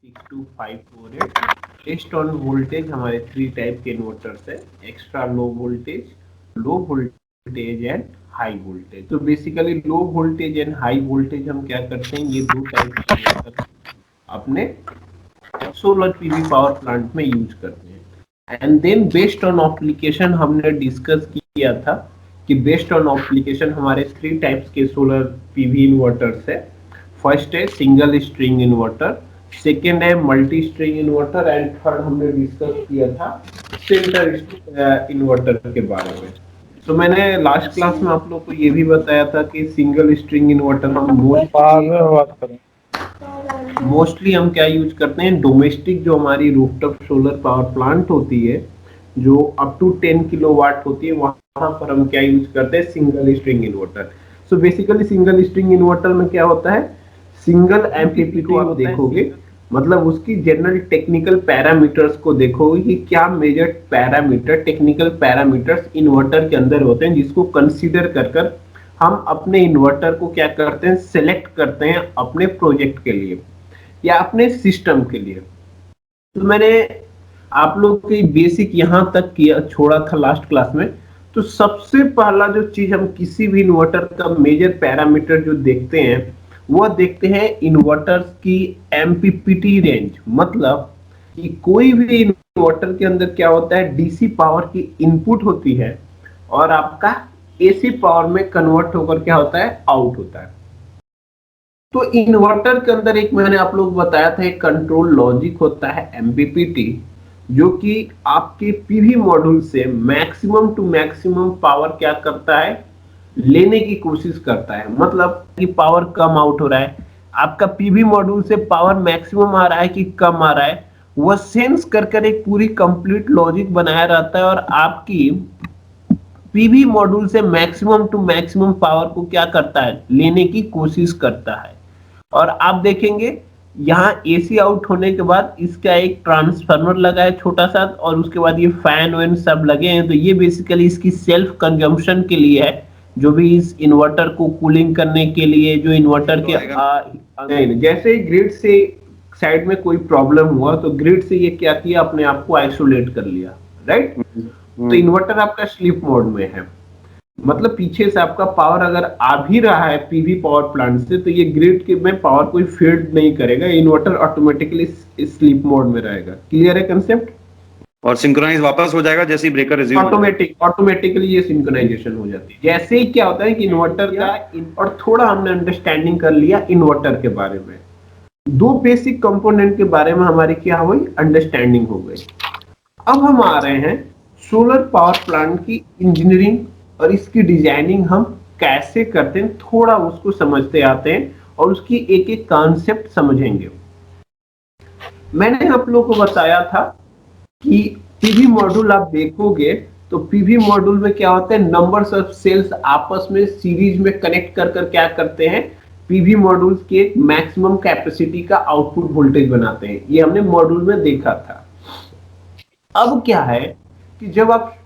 6254 based on voltage हमारे 3 type के inverters है, extra low voltage and high voltage. तो basically low voltage and high voltage हम क्या करते हैं, ये 2 टाइप के इन्वर्टर अपने सोलर पीवी पावर प्लांट में यूज करते हैं। And then based on application हमने डिस्कस किया था कि बेस्ड ऑन एप्लीकेशन हमारे 3 टाइप्स के सोलर पीवी इन्वर्टर्स है। फर्स्ट है सिंगल स्ट्रिंग इन्वर्टर, सेकेंड है multi string inverter and third हमने डिस्कस किया था सेंटर इन्वर्टर के बारे में। तो मैंने लास्ट क्लास में आप लोग को ये भी बताया था कि सिंगल स्ट्रिंग इन्वर्टर हम मोस्टली हम क्या यूज करते हैं, डोमेस्टिक जो हमारी रूफटॉप सोलर पावर प्लांट होती है जो अप टू 10 किलोवाट होती है, वहां पर हम क्या यूज करते हैं, single string inverter. So basically single string inverter में क्या होता है, सिंगल एमपीपी को आप देखोगे, मतलब उसकी जनरल टेक्निकल पैरामीटर्स को देखोगे कि क्या major parameter, technical parameters inverter के अंदर होते हैं, जिसको कंसीडर कर हम अपने इन्वर्टर को क्या करते हैं, सेलेक्ट करते हैं अपने प्रोजेक्ट के लिए या अपने सिस्टम के लिए। तो मैंने आप लोग की बेसिक यहां तक किया छोड़ा था लास्ट क्लास में। तो सबसे पहला जो चीज हम किसी भी इन्वर्टर का मेजर पैरामीटर जो देखते हैं, वो देखते हैं इन्वर्टर की एमपीपीटी रेंज। मतलब कि कोई भी इन्वर्टर के अंदर क्या होता है, डीसी पावर की इनपुट होती है और आपका एसी पावर में कन्वर्ट होकर क्या होता है, आउट होता है। तो इन्वर्टर के अंदर एक मैंने आप लोग बताया था, एक कंट्रोल लॉजिक होता है एमपीपीटी, जो कि आपके पीवी मॉड्यूल से मैक्सिमम टू मैक्सिमम पावर क्या करता है, लेने की कोशिश करता है। मतलब कि पावर कम आउट हो रहा है, आपका पीवी मॉड्यूल से पावर मैक्सिमम आ रहा है कि कम आ रहा है, वह सेंस कर एक पूरी कंप्लीट लॉजिक बनाया रहता है और आपकी पीवी मॉड्यूल से मैक्सिमम टू मैक्सिमम पावर को क्या करता है, लेने की कोशिश करता है। और आप देखेंगे यहाँ एसी आउट होने के बाद इसका एक ट्रांसफार्मर लगा है छोटा सा, और उसके बाद ये फैन वैन सब लगे हैं। तो ये बेसिकली इसकी सेल्फ कंजम्पशन के लिए है, जो भी इस इन्वर्टर को कूलिंग करने के लिए, जो इन्वर्टर के जैसे ग्रिड से साइड में कोई प्रॉब्लम हुआ तो ग्रिड से ये क्या किया, अपने आप को आइसोलेट कर लिया, राइट। तो इन्वर्टर आपका स्लीप मोड में है, मतलब पीछे से आपका पावर अगर आ भी रहा है पीवी पावर प्लांट से, तो ये ग्रिड के में पावर कोई फीड नहीं करेगा, इन्वर्टर ऑटोमेटिकली स्लीप मोड में रहेगा। क्लियर है कंसेप्ट? और सिंक्रोनाइज वापस हो जाएगा जैसे ही ब्रेकर रिज्यूम ऑटोमेटिकली ये सिंक्रोनाइजेशन हो जाती है। जैसे ही क्या होता है कि इन्वर्टर का, और थोड़ा हमने अंडरस्टैंडिंग कर लिया इन्वर्टर के बारे में, 2 बेसिक कंपोनेंट के बारे में हमारी क्या हुई, अंडरस्टैंडिंग हो गई। अब हम आ रहे हैं सोलर पावर प्लांट की इंजीनियरिंग और इसकी डिजाइनिंग हम कैसे करते हैं, थोड़ा उसको समझते आते हैं और उसकी एक एक कॉन्सेप्ट समझेंगे। मैंने आप लोगों को बताया था कि पीवी मॉड्यूल आप देखोगे तो पीवी मॉड्यूल में क्या होता है, नंबर्स ऑफ सेल्स आपस में सीरीज में कनेक्ट कर क्या करते हैं, पीवी मॉड्यूल के एक मैक्सिमम कैपेसिटी का आउटपुट वोल्टेज बनाते हैं। ये हमने मॉड्यूल में देखा था। अब क्या है कि जब आप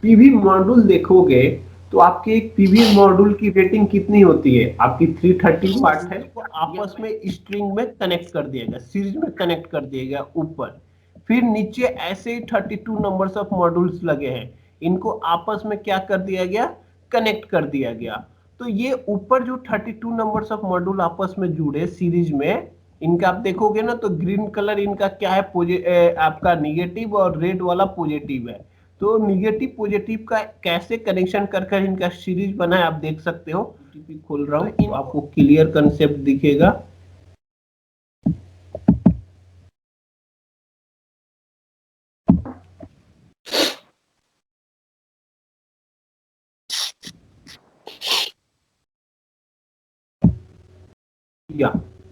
पीवी मॉड्यूल देखोगे तो आपके एक पीवी मॉड्यूल की रेटिंग कितनी होती है, आपकी 330 वाट है, तो आपस में स्ट्रिंग में कनेक्ट कर दिया गया, सीरीज में कनेक्ट कर दिया गया ऊपर। फिर नीचे ऐसे ही 32 नंबर्स ऑफ मॉड्यूल्स लगे हैं, इनको आपस में क्या कर दिया गया, कनेक्ट कर दिया गया। तो ये ऊपर जो 32 नंबर्स ऑफ मॉड्यूल आपस में जुड़े सीरीज में, इनका आप देखोगे ना तो ग्रीन कलर इनका क्या है, आपका निगेटिव, और रेड वाला पॉजिटिव है। तो निगेटिव पॉजिटिव का कैसे कनेक्शन कर इनका सीरीज बना है, आप देख सकते हो। टीपी खोल रहा हूँ तो आपको क्लियर कंसेप्ट दिखेगा। या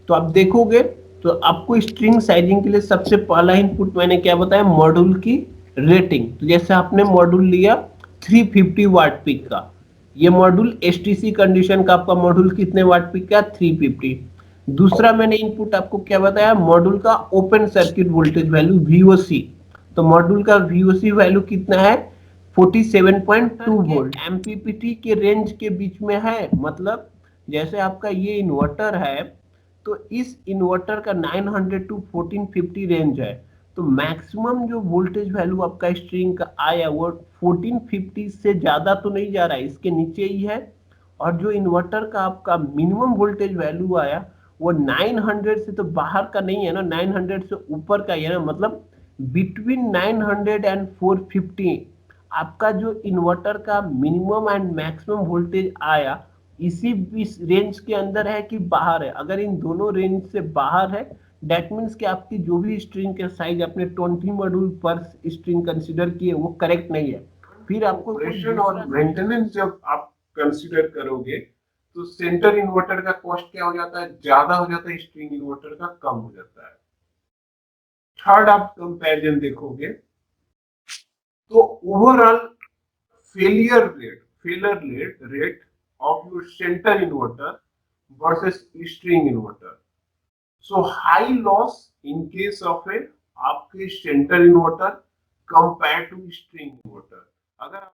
तो आप देखोगे तो आपको स्ट्रिंग साइजिंग के लिए सबसे पहला इनपुट मैंने क्या बताया, मॉड्यूल की रेटिंग। तो जैसे आपने मॉड्यूल लिया 350 वाट पीक का, ये मॉड्यूल एसटीसी कंडीशन का आपका मॉड्यूल कितने वाट पीक का, 350। दूसरा मैंने इनपुट आपको क्या बताया, मॉड्यूल का open circuit voltage value VOC. तो मॉड्यूल का वीओसी वैल्यू कितना है, 47.2 वोल्ट। एमपीपीटी के रेंज के बीच में है, मतलब जैसे आपका ये इन्वर्टर है तो इस इन्वर्टर का 900 टू 1450 रेंज है, तो मैक्सिमम जो वोल्टेज वैल्यू आपका स्ट्रिंग का आया वो 1450 से ज्यादा तो नहीं जा रहा है, इसके नीचे ही है। और जो इन्वर्टर का आपका मिनिमम वोल्टेज वैल्यू आया वो 900 से तो बाहर का नहीं है ना, 900 से ऊपर का ही है ना, मतलब बिटवीन 900 एंड 450 आपका जो इन्वर्टर का मिनिमम एंड मैक्सिमम वोल्टेज आया इसी रेंज के अंदर है कि बाहर है। अगर इन दोनों रेंज से बाहर है दैट मीन्स कि आपकी जो भी स्ट्रिंग के साइज आपने 20 मॉड्यूल पर स्ट्रिंग कंसीडर किए वो करेक्ट नहीं है। फिर आपको ऑपरेशन और मेंटेनेंस जब आप कंसीडर करोगे तो सेंटर इन्वर्टर का कॉस्ट क्या हो जाता है, ज्यादा हो जाता है, स्ट्रिंग इन्वर्टर का कम हो जाता है। थर्ड आप कंपैरिजन देखोगे तो overall failure rate of your center inverter versus string inverter. So high loss in case of a आपके center inverter compared to string inverter. अगर